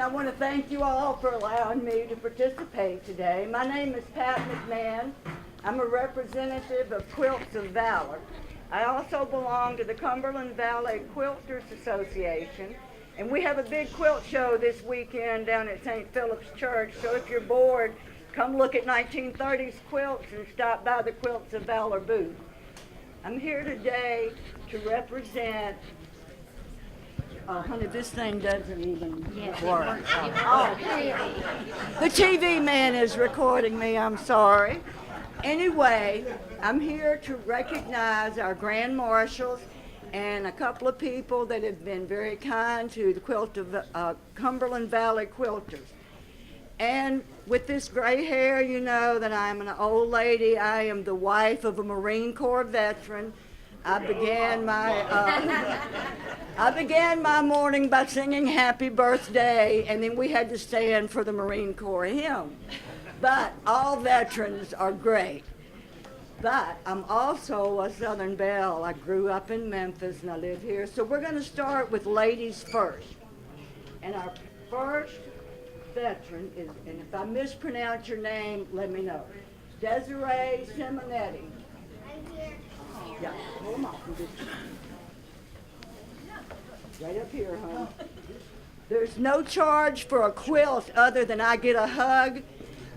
want to thank you all for allowing me to participate today. My name is Pat McMahon. I'm a representative of Quilts of Valor. I also belong to the Cumberland Valley Quilters Association, and we have a big quilt show this weekend down at St. Philip's Church, so if you're bored, come look at 1930s quilts and stop by the Quilts of Valor booth. I'm here today to represent. Oh, honey, this thing doesn't even work. Oh, the TV man is recording me, I'm sorry. Anyway, I'm here to recognize our grand marshals and a couple of people that have been very kind to the Quilt of Cumberland Valley Quilters. And with this gray hair, you know that I'm an old lady. I am the wife of a Marine Corps veteran. I began my morning by singing Happy Birthday, and then we had to stand for the Marine Corps hymn. But all veterans are great. But I'm also a Southern Belle. I grew up in Memphis and I live here. So we're going to start with ladies first. And our first veteran is, and if I mispronounce your name, let me know, Desiree Simonetti. Yeah, hold them off. Right up here, hon. There's no charge for a quilt other than I get a hug,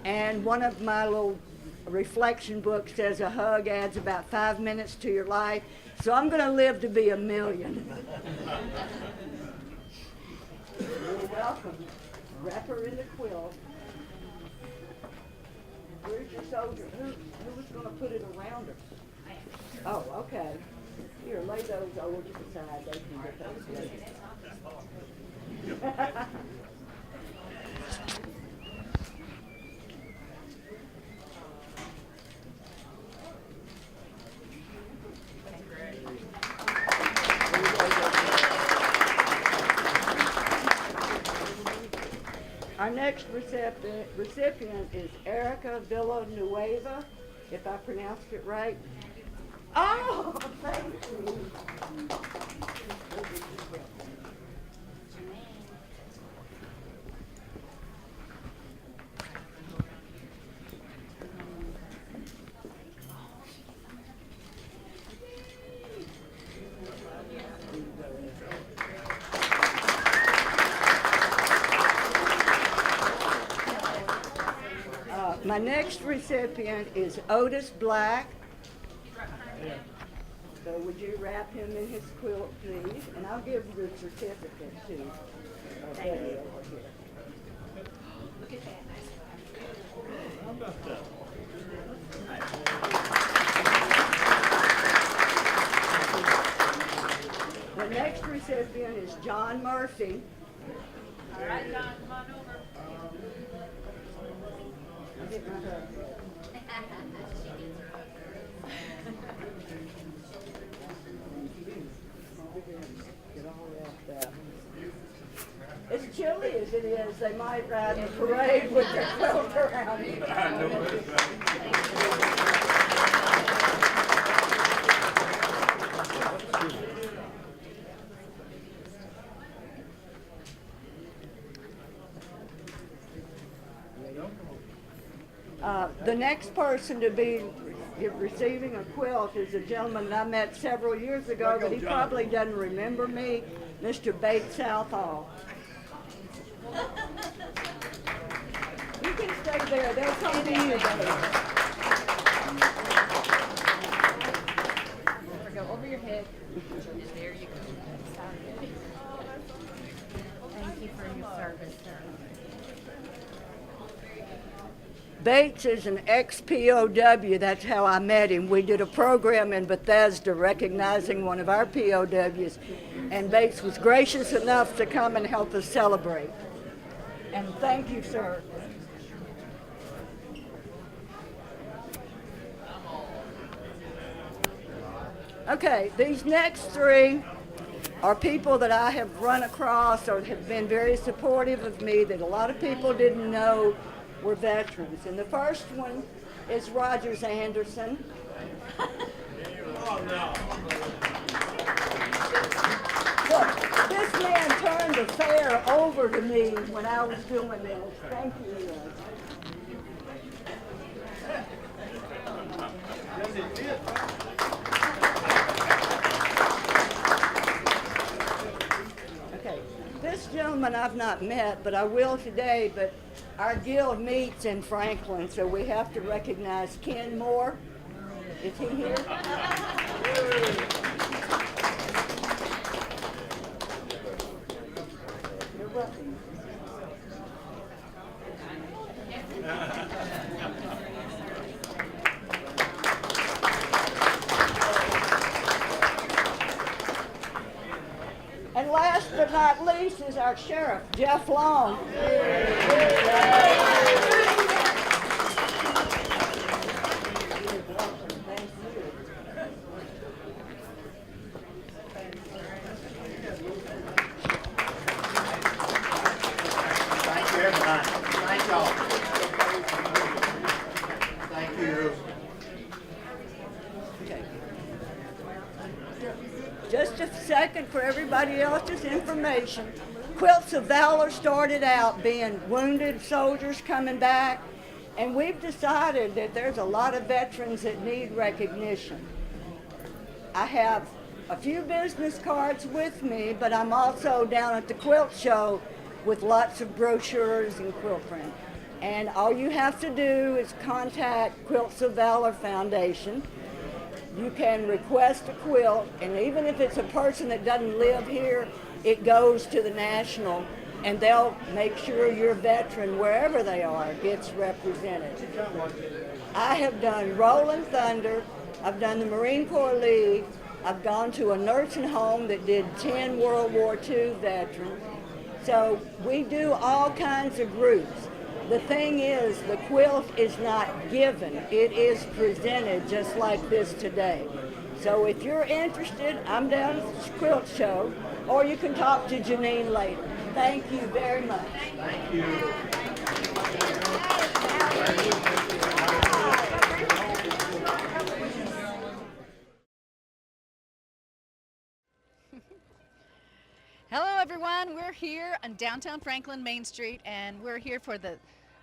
and one of my little reflection books says a hug adds about 5 minutes to your life, so I'm going to live to be 1,000,000. You're welcome. Wrap her in the quilt. Where's your soldier? Who was going to put it around her? Oh, okay. Here, lay those over to the side. They can get those later. Our next recipient is Erica Villanueva, if I pronounced it right. Oh, thank you. My next recipient is Otis Black. So would you wrap him in his quilt, please? And I'll give you the certificate to Betty over here. Look at that. How about that? The next recipient is John Murphy. All right, John, come on over. Get my hug. Get all wrapped up. As chilly as it is, they might ride in a parade with their quilt around. The next person to be receiving a quilt is a gentleman that I met several years ago, but he probably doesn't remember me, Mr. Bates Southall. You can stay there. They'll come to you, Bates. Go over your head. There you go. Thank you for your service, sir. Bates is an ex-POW. That's how I met him. We did a program in Bethesda recognizing one of our POWs, and Bates was gracious enough to come and help us celebrate. And thank you, sir. Okay, these next three are people that I have run across or have been very supportive of me that a lot of people didn't know were veterans. And the first one is Rogers Anderson. Look, this man turned the fair over to me when I was doing this. Thank you. Okay, this gentleman I've not met, but I will today, but our guild meets in Franklin, so we have to recognize Ken Moore. Is he here? You're welcome. And last but not least is our sheriff, Jeff Long. Thank you, everybody. Thank y'all. Thank you. Okay. Just a second for everybody else's information. Quilts of Valor started out being wounded soldiers coming back, and we've decided that there's a lot of veterans that need recognition. I have a few business cards with me, but I'm also down at the quilt show with lots of brochures and quilt print. And all you have to do is contact Quilts of Valor Foundation. You can request a quilt, and even if it's a person that doesn't live here, it goes to the national, and they'll make sure your veteran, wherever they are, gets represented. I have done Rolling Thunder, I've done the Marine Corps League, I've gone to a nursing home that did 10 World War II veterans. So we do all kinds of groups. The thing is, the quilt is not given, it is presented just like this today. So if you're interested, I'm down at the quilt show, or you can talk to Janine later. Thank you very much. Thank you. Hello, everyone. We're here on downtown Franklin, Main Street, and we're here for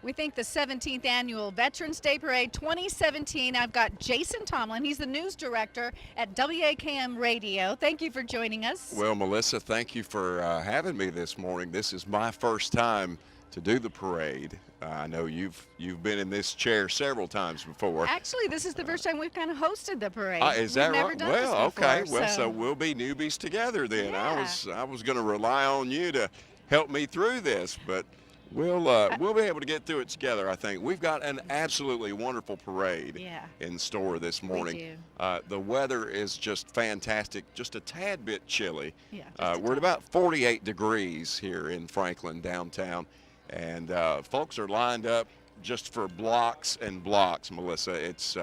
we think the 17th annual Veterans Day Parade 2017. I've got Jason Tomlin. He's the news director at WAKM Radio. Thank you for joining us. Well, Melissa, thank you for having me this morning. This is my first time to do the parade. I know you've been in this chair several times before. Actually, this is the first time we've kind of hosted the parade. Is that We've never right? done Well, this before, okay. Well, so we'll be newbies together then. Yeah. I was going to rely on you to help me through this, but we'll be able to get through it together, I think. We've got an absolutely wonderful parade in store this morning. The weather is just fantastic, just a tad bit chilly. We're at about 48 degrees here in Franklin downtown, and folks are lined up just for blocks and blocks, Melissa. It's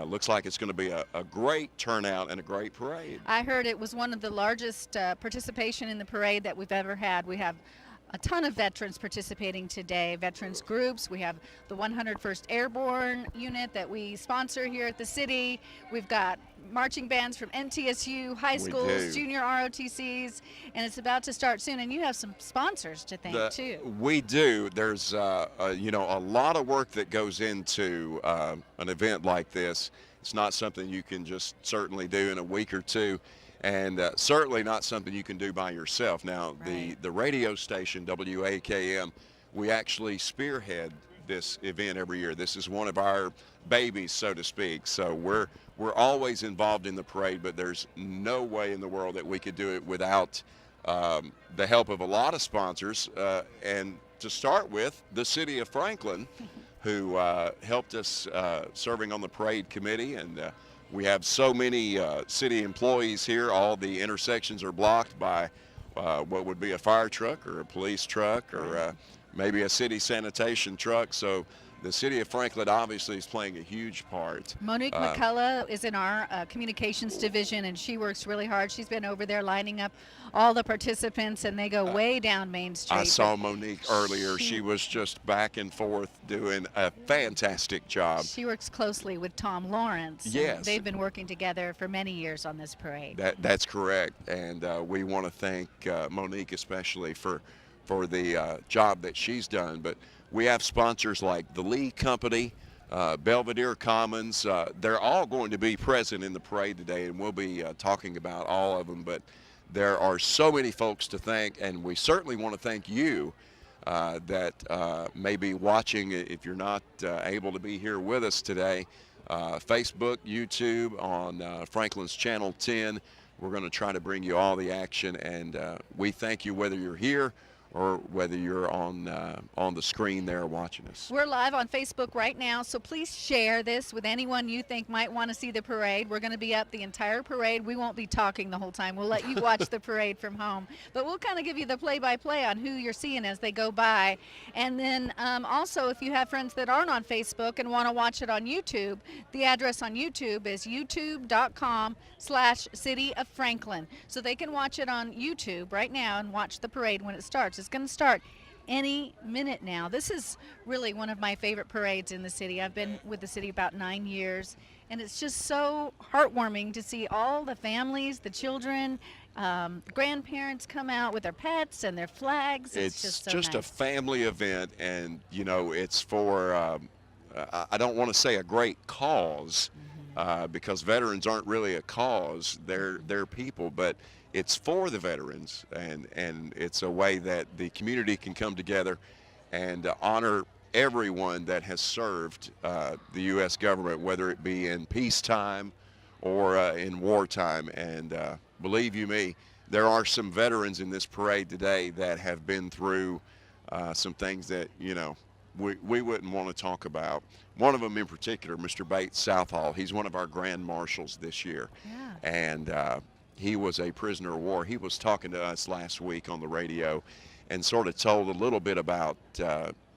looks like it's going to be a great turnout and a great parade. I heard it was one of the largest participation in the parade that we've ever had. We have a ton of veterans participating today, veterans groups. We have the 101st Airborne Unit that we sponsor here at the city. We've got marching bands from NTSU, high schools, junior ROTCs, and it's about to start soon. And you have some sponsors to thank too. We do. There's a lot of work that goes into an event like this. It's not something you can just certainly do in a week or two. And certainly not something you can do by yourself. Now, the radio station, WAKM, we actually spearhead this event every year. This is one of our babies, so to speak. So we're always involved in the parade, but there's no way in the world that we could do it without the help of a lot of sponsors. And to start with, the city of Franklin, who helped us serving on the parade committee, and we have so many city employees here. All the intersections are blocked by what would be a fire truck or a police truck or maybe a city sanitation truck. So the city of Franklin obviously is playing a huge part. Monique McCullough is in our communications division, and she works really hard. She's been over there lining up all the participants, and they go way down Main Street. I saw Monique earlier. She was just back and forth doing a fantastic job. She works closely with Tom Lawrence. Yes. They've been working together for many years on this parade. That's correct, and we want to thank Monique especially for the job that she's done. But we have sponsors like the Lee Company, Belvedere Commons. They're all going to be present in the parade today, and we'll be talking about all of them. But there are so many folks to thank, and we certainly want to thank you that may be watching if you're not able to be here with us today. Facebook, YouTube, on Franklin's Channel 10. We're going to try to bring you all the action, and we thank you whether you're here or whether you're on the screen there watching us. We're live on Facebook right now, so please share this with anyone you think might want to see the parade. We're going to be up the entire parade. We won't be talking the whole time. We'll let you watch the parade from home, but we'll kind of give you the play-by-play on who you're seeing as they go by. And then also, if you have friends that aren't on Facebook and want to watch it on YouTube, the address on YouTube is youtube.com/City of Franklin. So they can watch it on YouTube right now and watch the parade when it starts. It's going to start any minute now. This is really one of my favorite parades in the city. I've been with the city about 9 years, and it's just so heartwarming to see all the families, the children, grandparents come out with their pets and their flags. It's just so nice. A family event, and you know, it's for I don't want to say a great cause, because veterans aren't really a cause. They're people, but it's for the veterans, and it's a way that the community can come together and honor everyone that has served the U.S. government, whether it be in peacetime or in wartime. And believe you me, there are some veterans in this parade today that have been through some things that, you know, we wouldn't want to talk about. One of them in particular, Mr. Bates Southall, he's one of our grand marshals this year. Yeah. And he was a prisoner of war. He was talking to us last week on the radio and sort of told a little bit about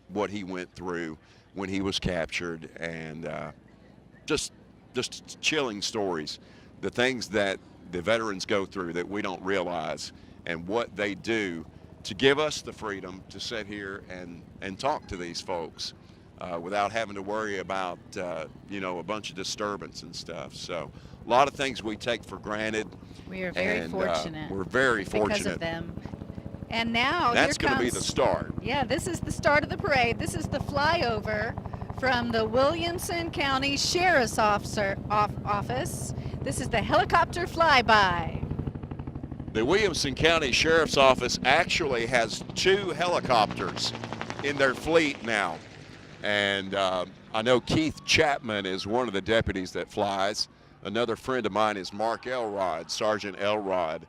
what he went through when he was captured, and just chilling stories, the things that the veterans go through that we don't realize, and what they do to give us the freedom to sit here and talk to these folks without having to worry about you know, a bunch of disturbance and stuff. So a lot of things we take for granted. We are very fortunate. We're very fortunate because of them. And now that's going to be the start. Yeah, this is the start of the parade. This is the flyover from the Williamson County Sheriff's Office. This is the helicopter flyby. The Williamson County Sheriff's Office actually has 2 helicopters in their fleet now. And I know Keith Chapman is one of the deputies that flies. Another friend of mine is Mark Elrod, Sergeant Elrod.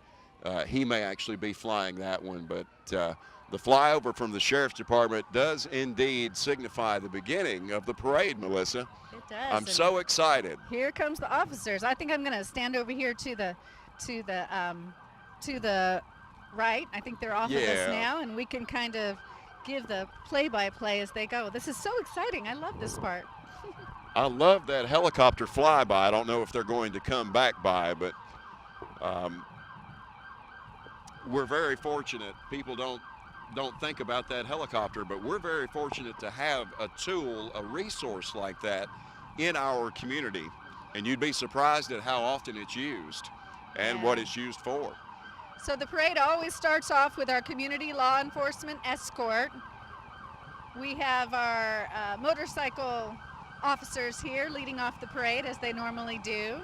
He may actually be flying that one, but the flyover from the Sheriff's Department does indeed signify the beginning of the parade, Melissa. It does. I'm so excited. Here comes the officers. I think I'm going to stand over here to the right. I think they're off of us now, and we can kind of give the play-by-play as they go. This is so exciting. I love this part. I love that helicopter flyby. I don't know if they're going to come back by, but we're very fortunate. People don't think about that helicopter, but we're very fortunate to have a tool, a resource like that in our community. And you'd be surprised at how often it's used and what it's used for. So the parade always starts off with our community law enforcement escort. We have our motorcycle officers here leading off the parade as they normally do.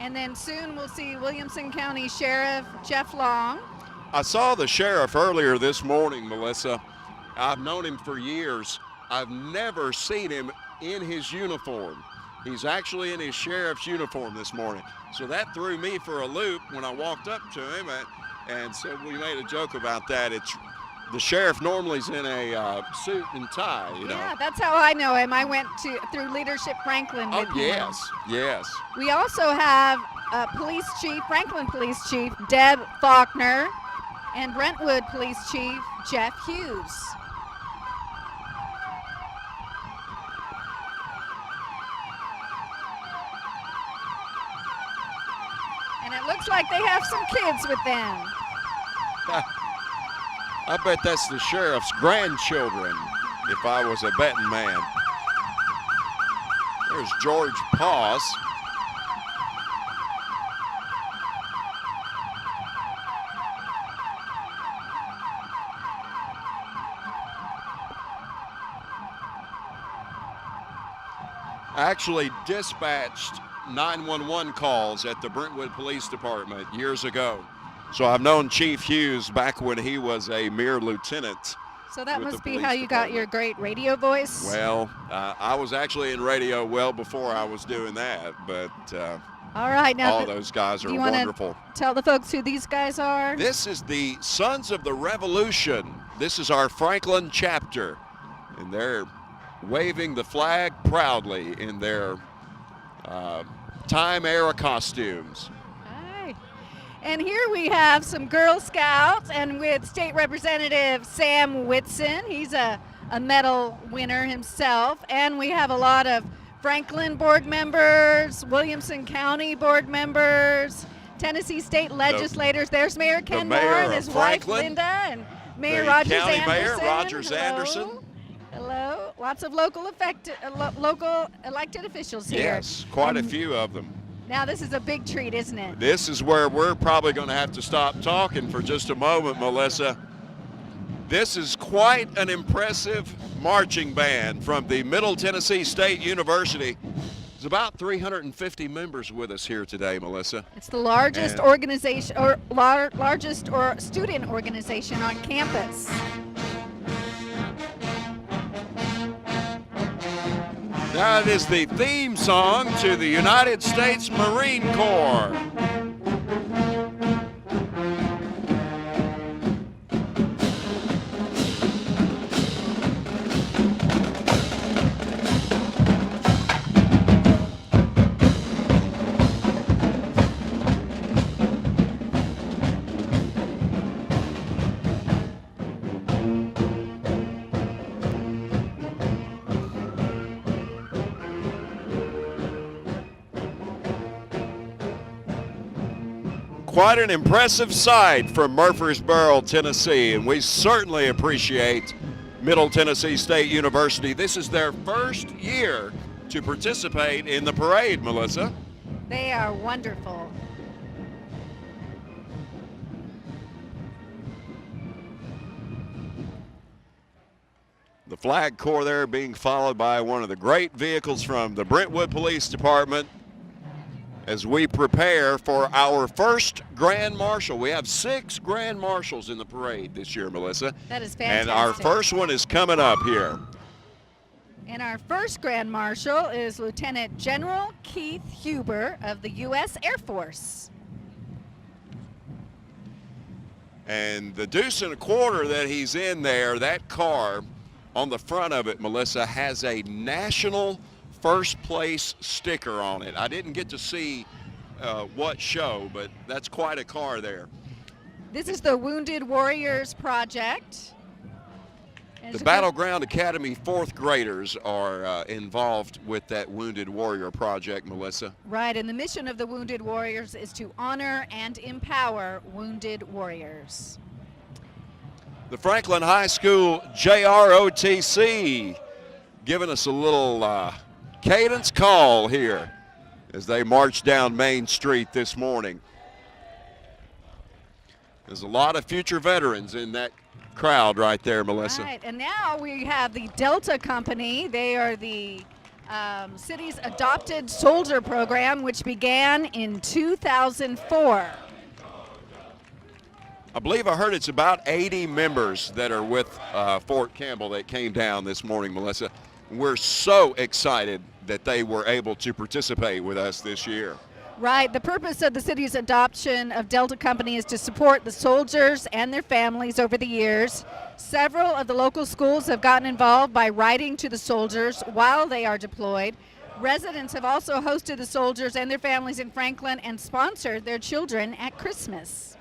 And then soon we'll see Williamson County Sheriff Jeff Long. I saw the sheriff earlier this morning, Melissa. I've known him for years. I've never seen him in his uniform. He's actually in his sheriff's uniform this morning. So that threw me for a loop when I walked up to him, and so we made a joke about that. The sheriff normally is in a suit and tie, you know. Yeah, that's how I know him. I went through Leadership Franklin with him. Yes. We also have Police Chief, Franklin Police Chief Deb Faulkner, and Brentwood Police Chief Jeff Hughes. And it looks like they have some kids with them. I bet that's the sheriff's grandchildren, if I was a betting man. There's George Paws. Actually dispatched 911 calls at the Brentwood Police Department years ago. So I've known Chief Hughes back when he was a mere lieutenant. So that with must the be police how you got department. your great radio voice? Well, I was actually in radio well before I was doing that, but All right, now all those guys are do you wanna wonderful. tell the folks who these guys are? This is the Sons of the Revolution. This is our Franklin chapter, and they're waving the flag proudly in their time-era costumes. Hi. And here we have some Girl Scouts, and with State Representative Sam Whitson. He's a medal winner himself. And we have a lot of Franklin board members, Williamson County board members, Tennessee state legislators. There's Mayor Ken mayor Moore and of his wife Franklin, Linda, and Mayor the Rogers county Anderson. mayor, Rogers Hello. Anderson. Hello. Lots of local elected officials here. Yes, quite a And few of them. now this is a big treat, isn't it? This is where we're probably going to have to stop talking for just a moment, Melissa. This is quite an impressive marching band from the Middle Tennessee State University. There's about 350 members with us here today, Melissa. It's the largest And- organization or largest or student organization on campus. That is the theme song to the United States Marine Corps. Quite an impressive sight from Murfreesboro, Tennessee, and we certainly appreciate Middle Tennessee State University. This is their first year to participate in the parade, Melissa. They are wonderful. The flag corps there being followed by one of the great vehicles from the Brentwood Police Department as we prepare for our first Grand Marshal. We have 6 Grand Marshals in the parade this year, Melissa. That is And our fantastic. first one is coming up here. And our first Grand Marshal is Lieutenant General Keith Huber of the U.S. Air Force. And the deuce and a quarter that he's in there, that car on the front of it, Melissa, has a national first place sticker on it. I didn't get to see what show, but that's quite a car there. This is the Wounded Warriors Project. And The it's a Battleground Academy 4th graders are involved with that Wounded Warrior Project, Melissa. Right, and the mission of the Wounded Warriors is to honor and empower wounded warriors. The Franklin High School JROTC giving us a little cadence call here as they march down Main Street this morning. There's a lot of future veterans in that crowd right there, Melissa. Right, and now we have the Delta Company. They are the city's adopted soldier program, which began in 2004. I believe I heard it's about 80 members that are with Fort Campbell that came down this morning, Melissa. We're so excited that they were able to participate with us this year. Right, the purpose of the city's adoption of Delta Company is to support the soldiers and their families over the years. Several of the local schools have gotten involved by writing to the soldiers while they are deployed. Residents have also hosted the soldiers and their families in Franklin and sponsored their children at Christmas.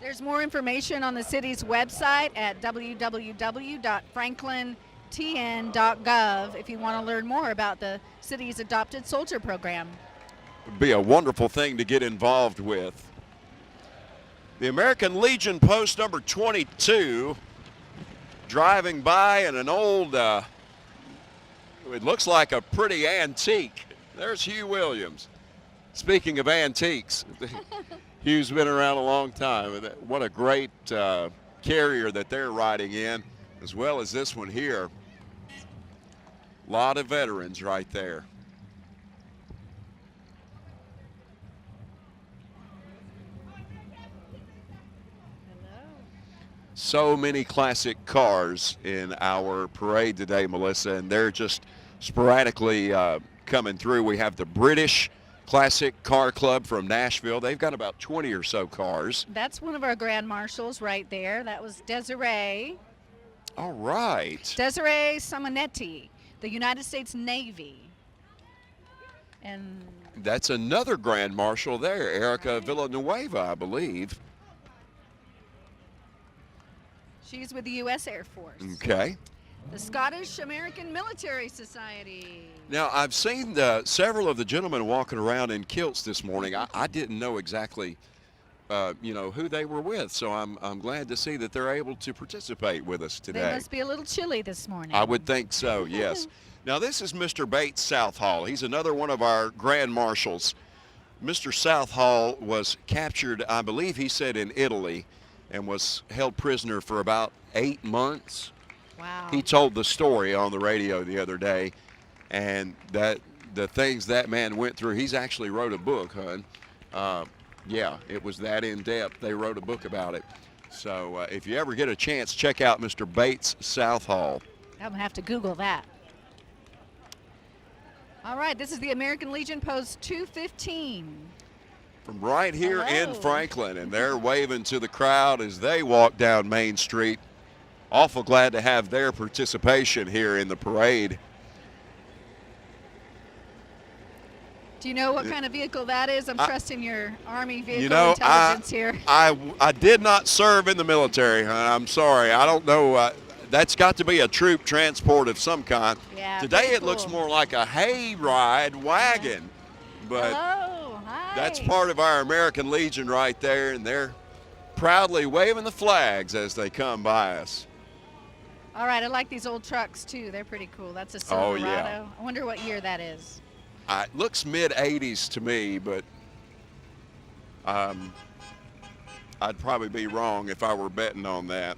There's more information on the city's website at www.FranklinTN.gov if you want to learn more about the city's Adopted Soldier program. Would be a wonderful thing to get involved with. The American Legion post number 22 driving by in an old, it looks like a pretty antique. There's Hugh Williams. Speaking of antiques, Hugh's been around a long time. And what a great carrier that they're riding in, as well as this one here. A lot of veterans right there. So many classic cars in our parade today, Melissa, and they're just sporadically coming through. We have the British Classic Car Club from Nashville. They've got about 20 or so cars. That's one of our grand marshals right there. That was Desiree. All right. Desiree Simonetti, the United States Navy. And that's another grand marshal there, Erica Villanueva, I believe. She's with the U.S. Air Force. Okay. The Scottish American Military Society. Now, I've seen several of the gentlemen walking around in kilts this morning. I didn't know exactly, who they were with, so I'm glad to see that they're able to participate with us today. They must be a little chilly this morning. I would think so, yes. Now, this is Mr. Bates Southall. He's another one of our grand marshals. Mr. Southall was captured, I believe he said, in Italy, and was held prisoner for about 8 months. Wow. He told the story on the radio the other day, and that the things that man went through. He's actually wrote a book, hon. Yeah, it was that in depth. They wrote a book about it. So if you ever get a chance, check out Mr. Bates Southall. I'm gonna have to Google that. All right, this is the American Legion Post 215. From right here in Hello. Franklin, and they're waving to the crowd as they walk down Main Street. Awful glad to have their participation here in the parade. Do you know what kind of vehicle that is? I'm trusting your Army vehicle intelligence here. I did not serve in the military, hon. I'm sorry. I don't know. That's got to be a troop transport of some kind. Yeah, Today pretty it looks cool. more like a hayride wagon, but Hello, hi. that's part of our American Legion right there, and they're proudly waving the flags as they come by us. All right, I like these old trucks too. They're pretty cool. That's a Oh, Silverado. yeah. I wonder what year that is. It looks mid-'80s to me, but I'd probably be wrong if I were betting on that.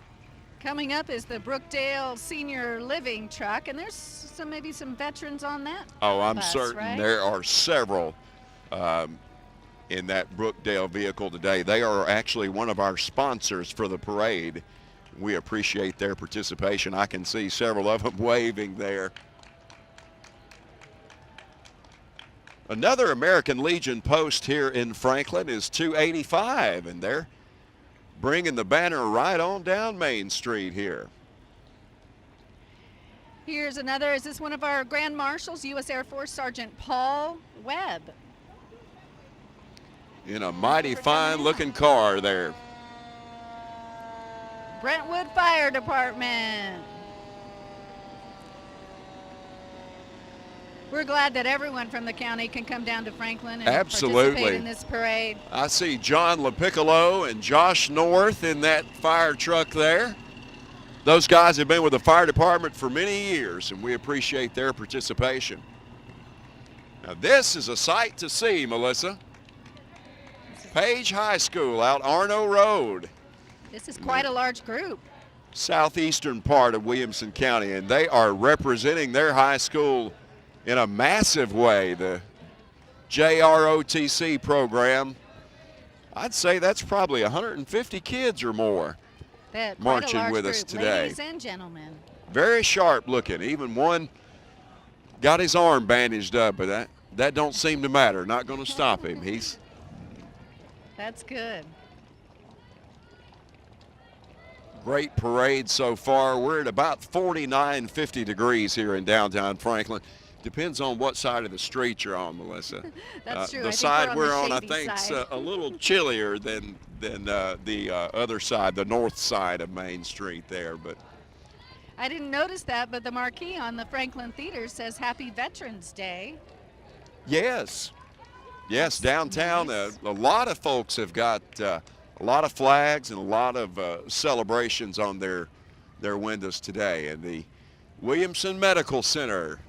Coming up is the Brookdale Senior Living truck, and there's maybe some veterans on that. Oh, I'm bus, certain right? there are several in that Brookdale vehicle today. They are actually one of our sponsors for the parade. We appreciate their participation. I can see several of them waving there. Another American Legion post here in Franklin is 285, and they're bringing the banner right on down Main Street here. Here's another. Is this one of our Grand Marshals, U.S. Air Force Sergeant Paul Webb? In a mighty fine-looking car there. Brentwood Fire Department. We're glad that everyone from the county can come down to Franklin and Absolutely. participate in this parade. I see John LaPiccolo and Josh North in that fire truck there. Those guys have been with the fire department for many years, and we appreciate their participation. Now, this is a sight to see, Melissa. Page High School out Arno Road, This is quite a large group. southeastern part of Williamson County, and they are representing their high school in a massive way. The JROTC program, I'd say that's probably 150 kids or more Quite a marching large with us group, today. Ladies and gentlemen. Very sharp looking. Even one got his arm bandaged up, but that don't seem to matter. Not going to stop him. That's good. Great parade so far. We're at about 49, 50 degrees here in downtown Franklin. Depends on what side of the street you're on, Melissa. That's true. I The think side we're we're on on, the I shady think, side. a little chillier than the other side, the north side of Main Street there. But I didn't notice that, but the marquee on the Franklin Theater says Happy Veterans Day. yes, downtown, nice. a lot of folks have got a lot of flags and a lot of celebrations on their windows today. And the Williamson Medical Center.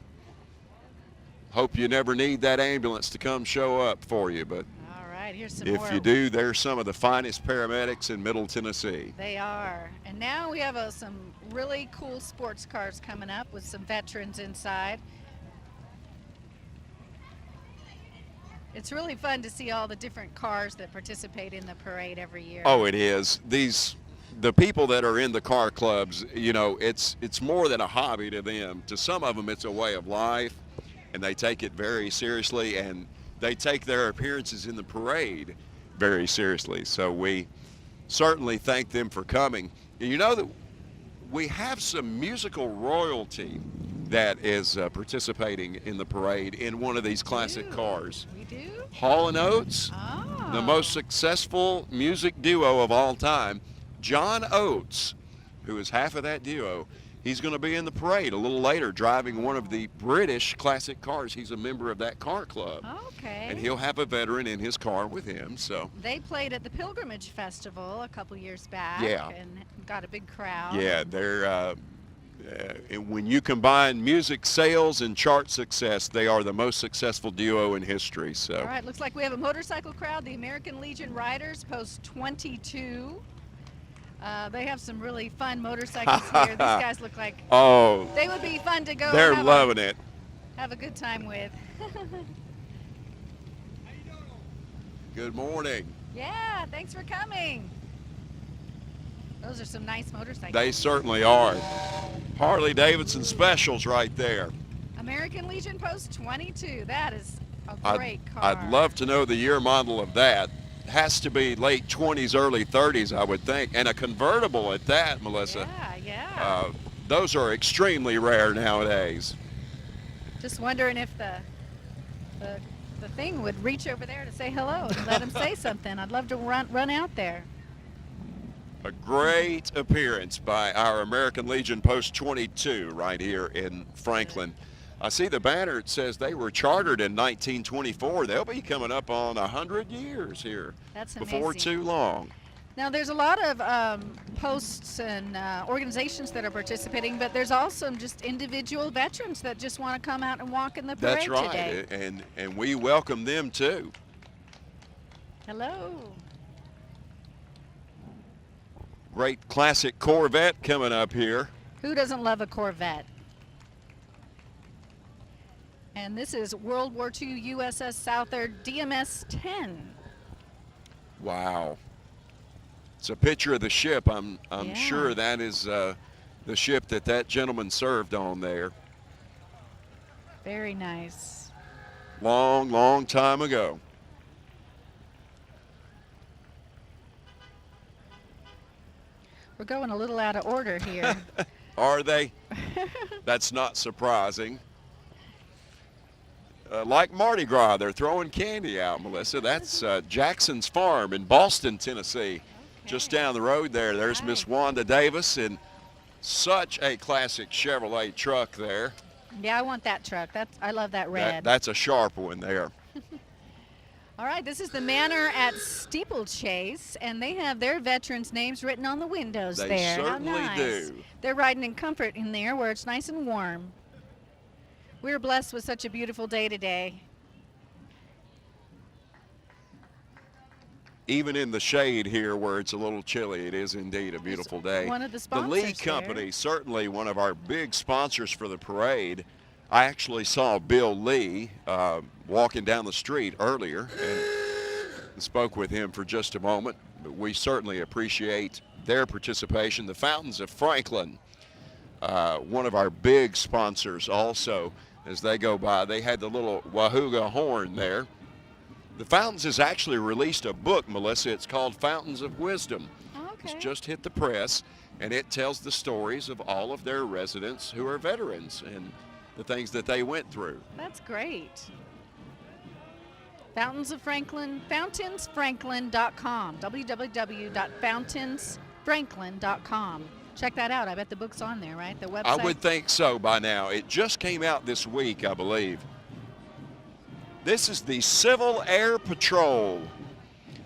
Hope you never need that ambulance to come show up for you, but All right, here's some if more. you do, they're some of the finest paramedics in Middle Tennessee. They are. And now we have some really cool sports cars coming up with some veterans inside. It's really fun to see all the different cars that participate in the parade every year. Oh, it is. The people that are in the car clubs, you know, it's more than a hobby to them. To some of them, it's a way of life, and they take it very seriously, and they take their appearances in the parade very seriously. So we certainly thank them for coming. You know that we have some musical royalty that is participating in the parade in one of these classic cars. We do? Hall & Oates, Oh. the most successful music duo of all time. John Oates, who is half of that duo, he's going to be in the parade a little later driving one of the British classic cars. He's a member of that car club. Okay. And he'll have a veteran in his car with him. So They played at the Pilgrimage Festival a couple years back. Yeah. And got a big crowd. yeah, they're when you combine music sales and chart success, they are the most successful duo in history. So All right, looks like we have a motorcycle crowd. The American Legion Riders, post 22. They have some really fun motorcycles here. These guys look like oh, they would be fun to go they're have loving it. have a good time with. Good morning. Yeah, thanks for coming. Those are some nice motorcycles. They certainly are. Harley Davidson specials right there. American Legion Post 22. That is a great car. I'd love to know the year model of that. Has to be late 20s, early 30s, I would think, and a convertible at that, Melissa. Yeah. Those are extremely rare nowadays. Just wondering if the thing would reach over there to say hello and let him say something. I'd love to run out there. A great appearance by our American Legion Post 22 right here in Franklin. I see the banner. It says they were chartered in 1924. They'll be coming up on 100 years here. That's before amazing. too long. Now, there's a lot of posts and organizations that are participating, but there's also just individual veterans that just want to come out and walk in the parade That's right, today. and we welcome them too. Hello. Great classic Corvette coming up here. Who doesn't love a Corvette? And this is World War II USS Southard DMS-10. Wow. It's a picture of the ship. I'm Yeah. sure that is the ship that gentleman served on there. Very nice. Long time ago. We're going a little out of order here. Are they? That's not surprising. Like Mardi Gras, they're throwing candy out, Melissa. That's Jackson's Farm in Boston, Tennessee. Just down the road there. There's Miss Wanda Davis in such a classic Chevrolet truck there. Yeah, I want that truck. I love that red. That's a sharp one there. All right, this is the Manor at Steeplechase, and they have their veterans' names written on the windows They there. How certainly nice. do. They're riding in comfort in there where it's nice and warm. We're blessed with such a beautiful day today. Even in the shade here where it's a little chilly, it is indeed a beautiful day. One of the The sponsors Lee there. Company, certainly one of our big sponsors for the parade. I actually saw Bill Lee walking down the street earlier and spoke with him for just a moment. But we certainly appreciate their participation. The Fountains of Franklin, one of our big sponsors also, as they go by. They had the little Wahooga horn there. The Fountains has actually released a book, Melissa. It's called Fountains of Wisdom. Okay. It's just hit the press, and it tells the stories of all of their residents who are veterans. And the things that they went through. That's great. Fountains of Franklin, fountainsfranklin.com, www.fountainsfranklin.com. Check that out. I bet the book's on there, right? The website. I would think so by now. It just came out this week, I believe. This is the Civil Air Patrol.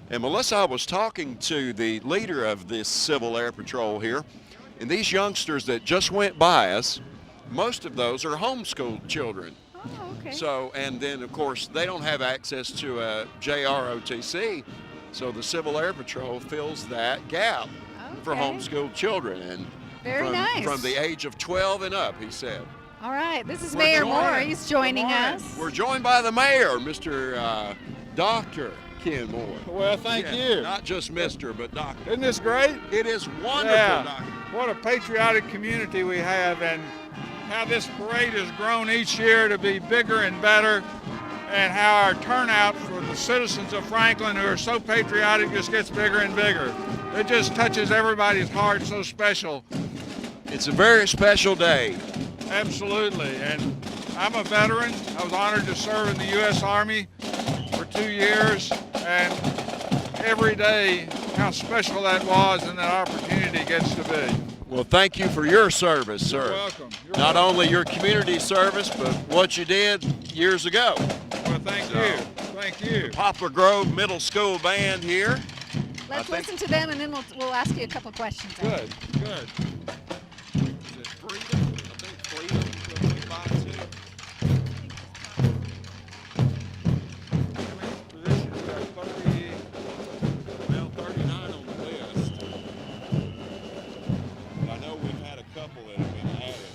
And Melissa, I was talking to the leader of this Civil Air Patrol here, and these youngsters that just went by us, most of those are homeschooled children. Oh, okay. So, and then of course they don't have access to a JROTC, so the Civil Air Patrol fills that gap for Okay. homeschooled children, and Very nice. from the age of 12 and up, he said. All right, this is We're Mayor joined. Moore. He's joining Good morning. us. We're joined by the mayor, Mr. Dr. Ken Moore. Well, thank you. Not just Mr., but Doctor. Isn't this great? It is wonderful, Yeah. Doctor. What a patriotic community we have, and how this parade has grown each year to be bigger and better, and how our turnout for the citizens of Franklin who are so patriotic just gets bigger and bigger. It just touches everybody's heart so special. It's a very special day. Absolutely, and I'm a veteran. I was honored to serve in the U.S. Army for 2 years, and every day how special that was and that opportunity gets to be. Well, thank you for your service, sir. You're welcome. You're Not welcome. only your community service, but what you did years ago. Well, thank you. Thank you. Poplar Grove Middle School Band here. Let's I think- listen to them, and then we'll ask you a couple questions. Good, good. Is it Freedom? I think Freedom that we buy too. Positions are 30. Well, 39 on the list. But I know we've had a couple that have been added.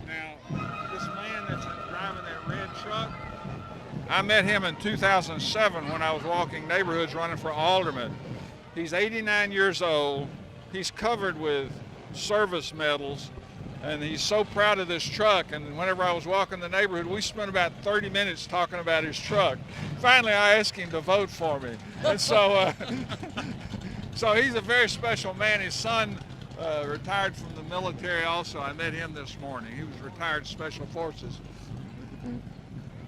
Now, this man that's driving that red truck, I met him in 2007 when I was walking neighborhoods running for alderman. He's 89 years old. He's covered with service medals, and he's so proud of this truck. And whenever I was walking the neighborhood, we spent about 30 minutes talking about his truck. Finally, I asked him to vote for me. And so, so he's a very special man. His son retired from the military also. I met him this morning. He was retired Special Forces.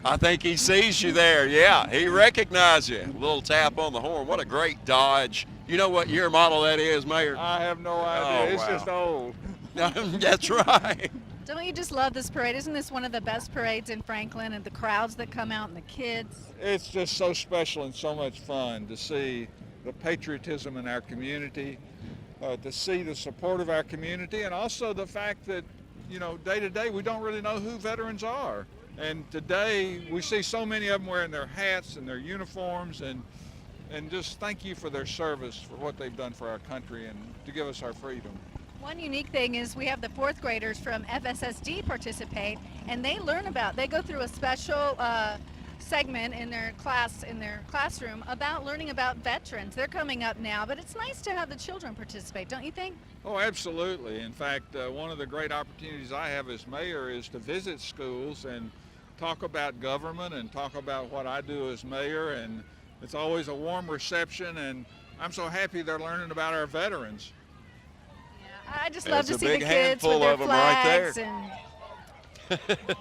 I think he sees you there. Yeah, he recognized you. A little tap on the horn. What a great Dodge. You know what year model that is, Mayor? I have no idea. Oh, It's wow. just old. That's right. Don't you just love this parade? Isn't this one of the best parades in Franklin, and the crowds that come out and the kids? It's just so special and so much fun to see the patriotism in our community, to see the support of our community, and also the fact that, you know, day to day we don't really know who veterans are. And today we see so many of them wearing their hats and their uniforms, and just thank you for their service, for what they've done for our country and to give us our freedom. One unique thing is we have the fourth graders from FSSD participate, and they go through a special segment in their classroom about learning about veterans. They're coming up now, but it's nice to have the children participate, don't you think? Oh, absolutely. In fact, one of the great opportunities I have as mayor is to visit schools and talk about government and talk about what I do as mayor, and it's always a warm reception, and I'm so happy they're learning about our veterans. Yeah, I just love There's to a see big the kids with handful their of 'em right there. flags and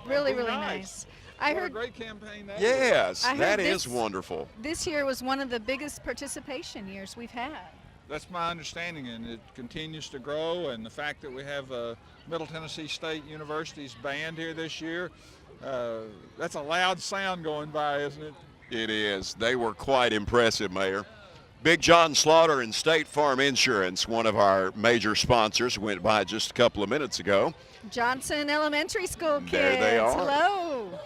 really, really Nice. nice. I What a heard great campaign that is. Yes, I heard that is this- wonderful. this year was one of the biggest participation years we've had. That's my understanding, and it continues to grow, and the fact that we have Middle Tennessee State University's band here this year, that's a loud sound going by, isn't it? It is. They were quite impressive, Mayor. Big John Slaughter and State Farm Insurance, one of our major sponsors, went by just a couple of minutes ago. Johnson Elementary School kids. There they are. Hello.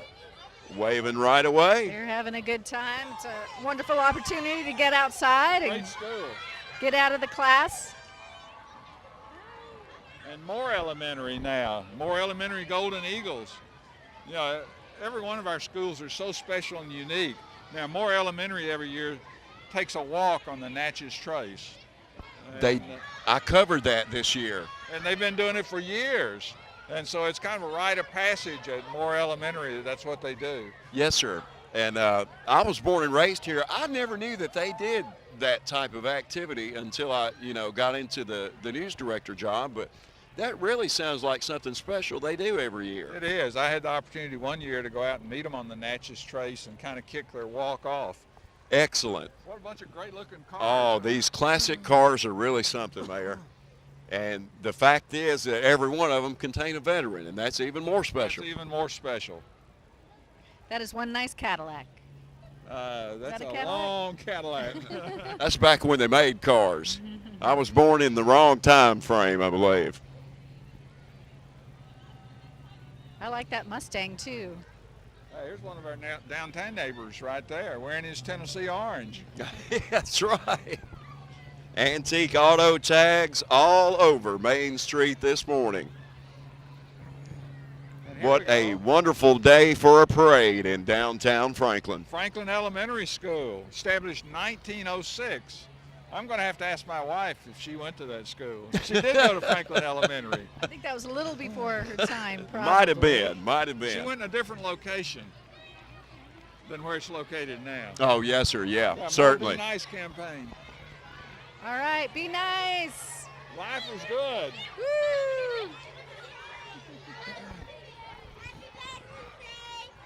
Waving right away. They're having a good time. It's a wonderful opportunity to get outside and Great school. get out of the class. And more elementary now, more elementary Golden Eagles. You know, every one of our schools are so special and unique. Now, more elementary every year takes a walk on the Natchez Trace. I covered that this year. And they've been doing it for years. And so it's kind of a rite of passage at Moore Elementary. That's what they do. Yes, sir. And I was born and raised here. I never knew that they did that type of activity until I, got into the news director job. But That really sounds like something special they do every year. It is. I had the opportunity one year to go out and meet them on the Natchez Trace and kind of kick their walk off. Excellent. What a bunch of great looking cars. Oh, these classic cars are really something, Mayor. And the fact is that every one of them contain a veteran, and that's even more special. That's even more special. That is one nice Cadillac. That's that a a Cadillac? long Cadillac. That's back when they made cars. I was born in the wrong time frame, I believe. I like that Mustang too. Hey, here's one of our downtown neighbors right there wearing his Tennessee orange. That's right. Antique auto tags all over Main Street this morning. And here What we a go. wonderful day for a parade in downtown Franklin. Franklin Elementary School, established 1906. I'm going to have to ask my wife if she went to that school. She did go to Franklin Elementary. I think that was a little before her time, probably. Might have been, might have She been. went in a different location than where it's located now. Oh, yes, sir, yeah, Yeah, certainly. Be Nice campaign. All right, be nice. Life was good. Woo!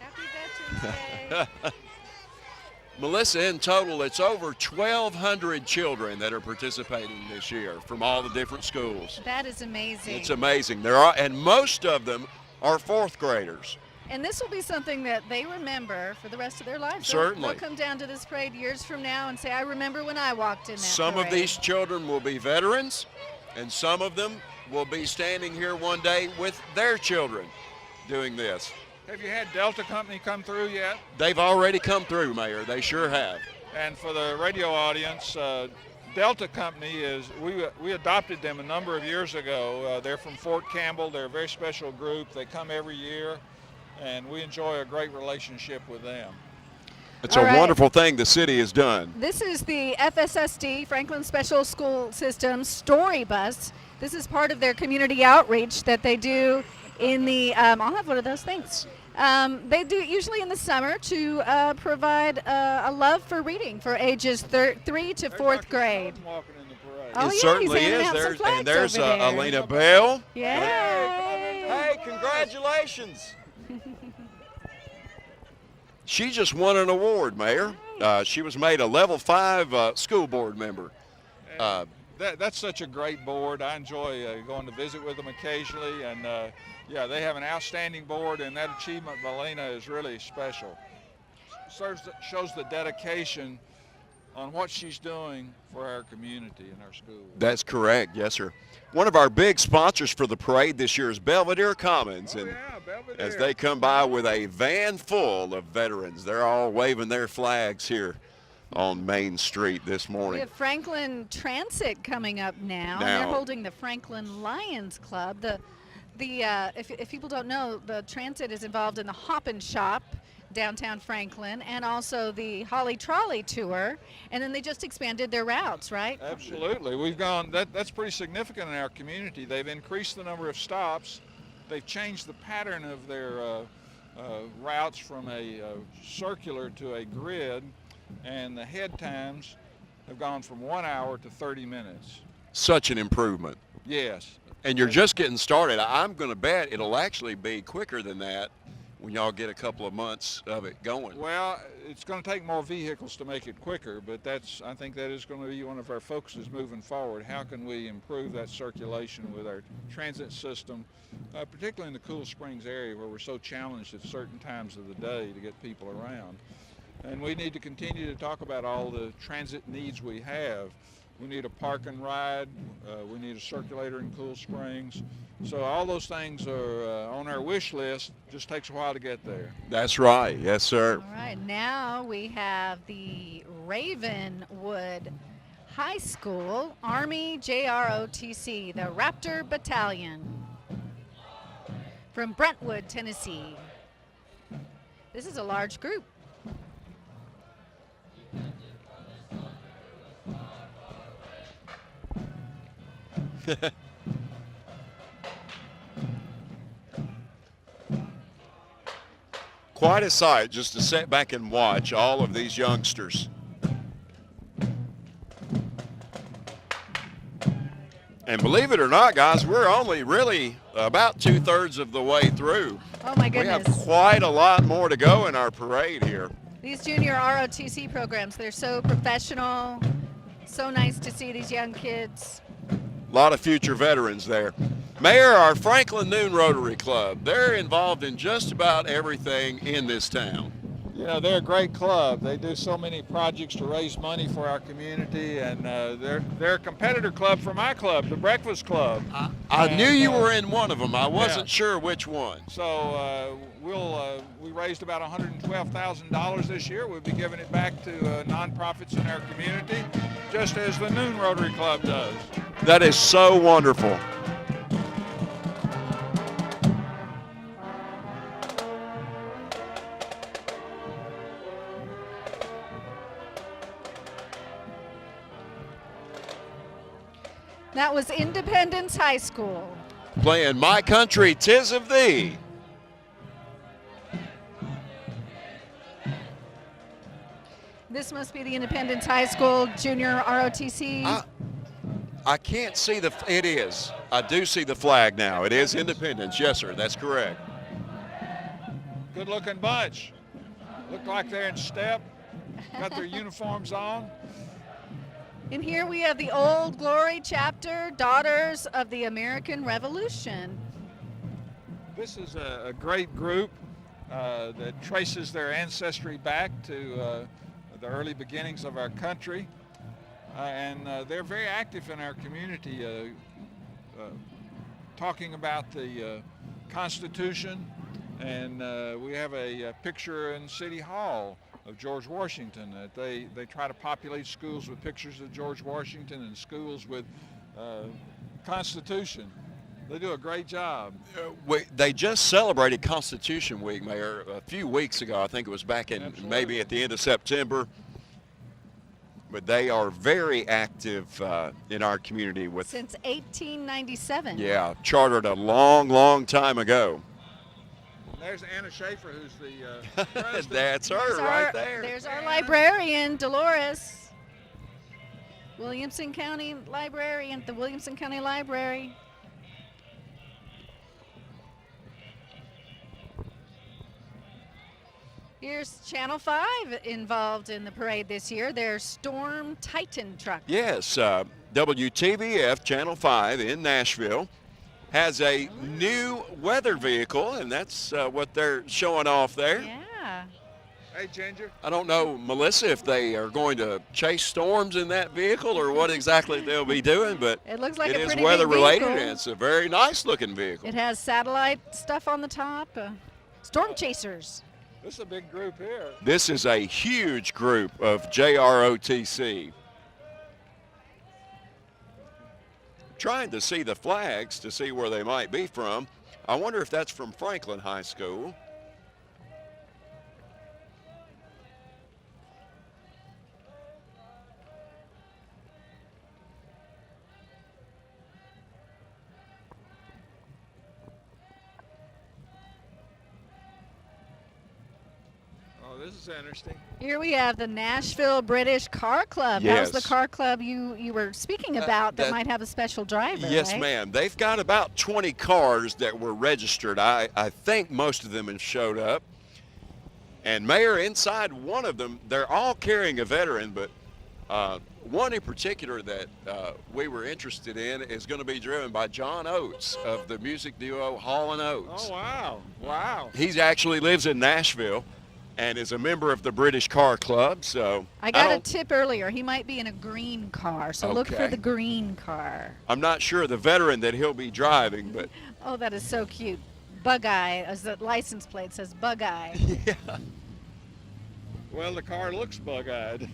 Happy Veterans Day. Melissa, in total, it's over 1,200 children that are participating this year from all the different schools. That is amazing. It's amazing. There are, and most of them are fourth graders. And this will be something that they remember for the rest of their lives. Certainly. They'll come down to this parade years from now and say, I remember when I walked in that Some of parade." these children will be veterans, and some of them will be standing here one day with their children doing this. Have you had Delta Company come through yet? They've already come through, Mayor. They sure have. And for the radio audience, Delta Company is, we adopted them a number of years ago. They're from Fort Campbell. They're a very special group. They come every year, and we enjoy a great relationship with them. It's All a right. wonderful thing the city has done. This is the FSSD, Franklin Special School System Story Bus. This is part of their community outreach that they do in the, I'll have one of those, thanks. They do it usually in the summer to provide a love for reading for ages 3 to There's 4th Dr. grade. Snowden walking in the parade. Oh, It yeah, certainly he's handing is. out some There's, flags and there's over there. Alina Bell. Yay! Hey, congratulations. She just won an award, Mayor. She was made a level 5 school board member. That's such a great board. I enjoy going to visit with them occasionally, and yeah, they have an outstanding board, and that achievement by Lena is really special. Shows the dedication on what she's doing for our community and our school. That's correct, yes, sir. One of our big sponsors for the parade this year is Belvedere Commons, and Yeah, Belvedere. as they come by with a van full of veterans, they're all waving their flags here on Main Street this We morning. have Franklin Transit coming up now. And they're holding the Franklin Lions Club. If people don't know, the Transit is involved in the Hop and Shop downtown Franklin, and also the Holly Trolley Tour, and then they just expanded their routes, right? Absolutely. We've gone, that's pretty significant in our community. They've increased the number of stops. They've changed the pattern of their routes from a circular to a grid, and the head times have gone from 1 hour to 30 minutes. Such an improvement. Yes. And you're just getting started. I'm going to bet it'll actually be quicker than that when y'all get a couple of months of it going. Well, it's going to take more vehicles to make it quicker, but I think that is going to be one of our focuses moving forward. How can we improve that circulation with our transit system, particularly in the Cool Springs area where we're so challenged at certain times of the day to get people around. And we need to continue to talk about all the transit needs we have. We need a park and ride. We need a circulator in Cool Springs. So all those things are on our wish list. Just takes a while to get there. That's right. Yes, sir. All right, now we have the Ravenwood High School Army JROTC, the Raptor Battalion from Brentwood, Tennessee. This is a large group. Quite a sight just to sit back and watch all of these youngsters. And believe it or not, guys, we're only really about 2/3 of the way through. Oh my We have goodness. quite a lot more to go in our parade here. These junior ROTC programs, they're so professional. So nice to see these young kids. A lot of future veterans there. Mayor, our Franklin Noon Rotary Club, they're involved in just about everything in this town. You know, they're a great club. They do so many projects to raise money for our community, and they're a competitor club for my club, the Breakfast Club. I knew you were in one of them. I wasn't Yeah. sure which one. So we raised about $112,000 this year. We'll be giving it back to nonprofits in our community, just as the Noon Rotary Club does. That is so wonderful. That was Independence High School. Playing My Country, 'Tis of Thee. This must be the Independence High School Junior ROTC. I can't see it is. I do see the flag now. It is Independence. Yes, sir. That's correct. Good looking bunch. Look like they're in step. Got their uniforms on. And here we have the Old Glory chapter, Daughters of the American Revolution. This is a great group that traces their ancestry back to the early beginnings of our country. And they're very active in our community, talking about the Constitution. And we have a picture in City Hall of George Washington. They try to populate schools with pictures of George Washington and schools with Constitution. They do a great job. They just celebrated Constitution Week, Mayor, a few weeks ago. I think it was back in maybe at the end of September. But they are very active in our community with. Since 1897. Yeah, chartered a long, long time ago. There's Anna Schaefer, who's the president. That's her right there. There's our librarian, Dolores. Williamson County Librarian at the Williamson County Library. Here's Channel 5 involved in the parade this year. Their Storm Titan truck. Yes, WTVF Channel 5 in Nashville has a new weather vehicle, and that's what they're showing off there. Yeah. Hey, Ginger. I don't know, Melissa, if they are going to chase storms in that vehicle or what exactly they'll be doing, but It looks like it a is pretty big weather related, vehicle. and it's a very nice looking vehicle. It has satellite stuff on the top. Storm chasers. This is a big group here. This is a huge group of JROTC. Trying to see the flags to see where they might be from. I wonder if that's from Franklin High School. Oh, this is interesting. Here we have the Nashville British Car Club. That was the Yes. car club you were speaking about that that- might have a special driver, Yes, right? ma'am. They've got about 20 cars that were registered. I think most of them have showed up. And Mayor, inside one of them, they're all carrying a veteran, but one in particular that we were interested in is going to be driven by John Oates of the music duo Hall & Oates. Oh, wow. Wow. He actually lives in Nashville and is a member of the British Car Club. So I got a don't- tip earlier. He might be in a green car, so look for Okay. the green car. I'm not sure the veteran that he'll be driving, but Oh, that is so cute. Bug Eye, as the license plate says, Bug Eye. yeah. Well, the car looks bug-eyed.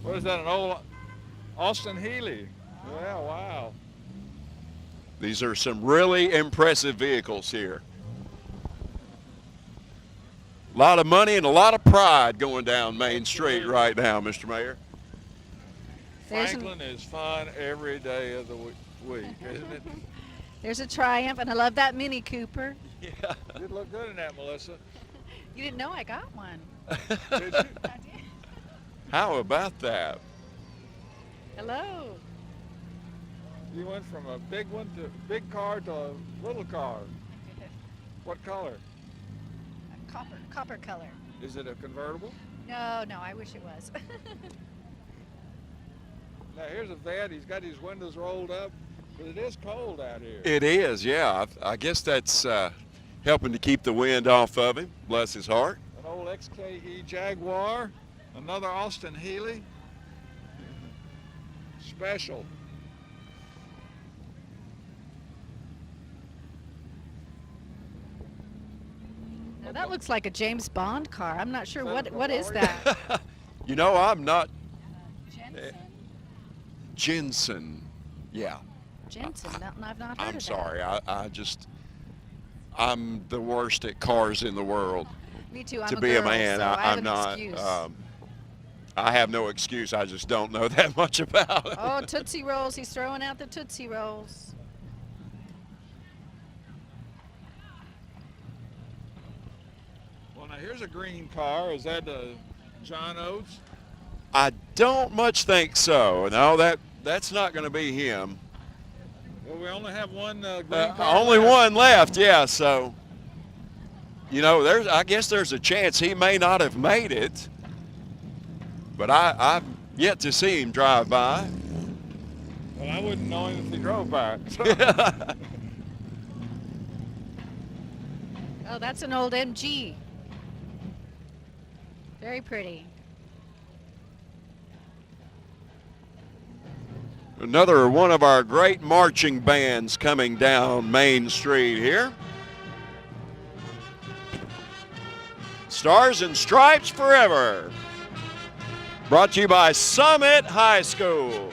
What is that, an old Austin Healey? Yeah, wow. These are some really impressive vehicles here. A lot of money and a lot of pride going down Main Street right now, Mr. Mayor. There's Franklin is fun every day of the week, isn't it? There's a Triumph, and I love that Mini Cooper. Yeah. You look good in that, Melissa. You didn't know I got one. Did you? I did. How about that? Hello. You went from a big one to big car to a little car. What color? Copper color. Is it a convertible? No, I wish it was. Now here's a vet. He's got his windows rolled up, but it is cold out here. It is, yeah. I guess that's helping to keep the wind off of him. Bless his heart. An old XKE Jaguar, another Austin Healey. Special. Now that looks like a James Bond car. I'm not sure what is that. You know, I'm not. Jensen. Jensen. Yeah. Jensen. I've not heard I'm of sorry. I'm the worst at cars in the world. That. Me too. I'm To a be girl, a man, so I have I'm an not. excuse. I have no excuse. I just don't know that much about it. Oh, Tootsie Rolls. He's throwing out the Tootsie Rolls. Well, now here's a green car. Is that John Oates? I don't much think so. No, that's not going to be him. Well, we only have one green car Only left. one left, yeah. So, you know, I guess there's a chance he may not have made it. But I've yet to see him drive by. Well, I wouldn't know him if he drove by. Oh, that's an old MG. Very pretty. Another one of our great marching bands coming down Main Street here. Stars and Stripes Forever. Brought to you by Summit High School.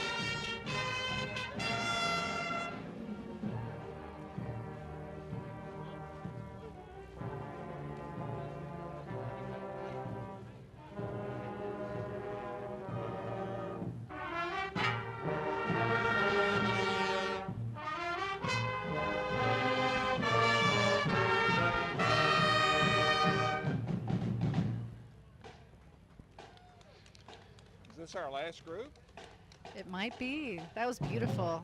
Is this our last group? It might be. That was beautiful.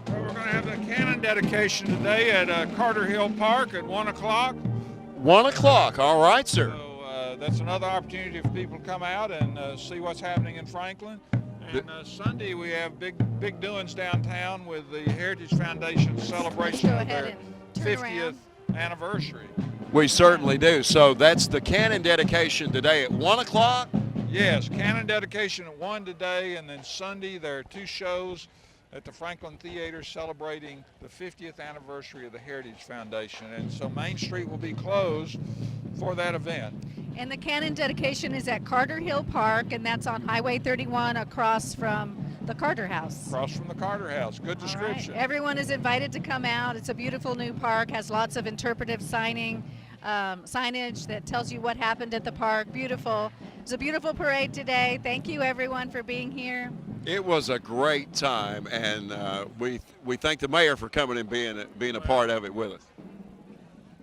Well, we're going to have the cannon dedication today at Carter Hill Park at 1 o'clock. 1 o'clock. All right, sir. So that's another opportunity for people to come out and see what's happening in Franklin. And Sunday we have big doings downtown with the Heritage Foundation celebration Go of ahead their and turn 50th around. anniversary. We certainly do. So that's the cannon dedication today at 1 o'clock. Yes, cannon dedication at 1 today, and then Sunday there are 2 shows at the Franklin Theater celebrating the 50th anniversary of the Heritage Foundation. And so Main Street will be closed for that event. And the cannon dedication is at Carter Hill Park, and that's on Highway 31 across from the Carter House. Across from the Carter House. Good All right. description. Everyone is invited to come out. It's a beautiful new park, has lots of interpretive signage that tells you what happened at the park. Beautiful. It's a beautiful parade today. Thank you, everyone, for being here. It was a great time, and we thank the mayor for coming and being a part of it with us.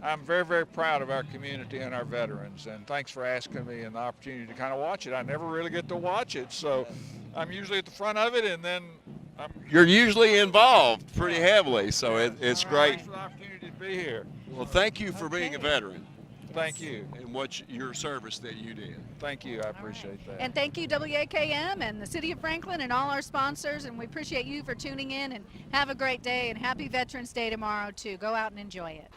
I'm very, very proud of our community and our veterans, and thanks for asking me and the opportunity to kind of watch it. I never really get to watch it, so I'm usually at the front of it, and then You're usually involved pretty heavily, so it's great. Thanks for the opportunity to be here. Well, thank you for being a veteran Thank you. and your service that you did. Thank you. I appreciate that. And thank you, WAKM and the City of Franklin and all our sponsors, and we appreciate you for tuning in, and have a great day, and happy Veterans Day tomorrow, too. Go out and enjoy it.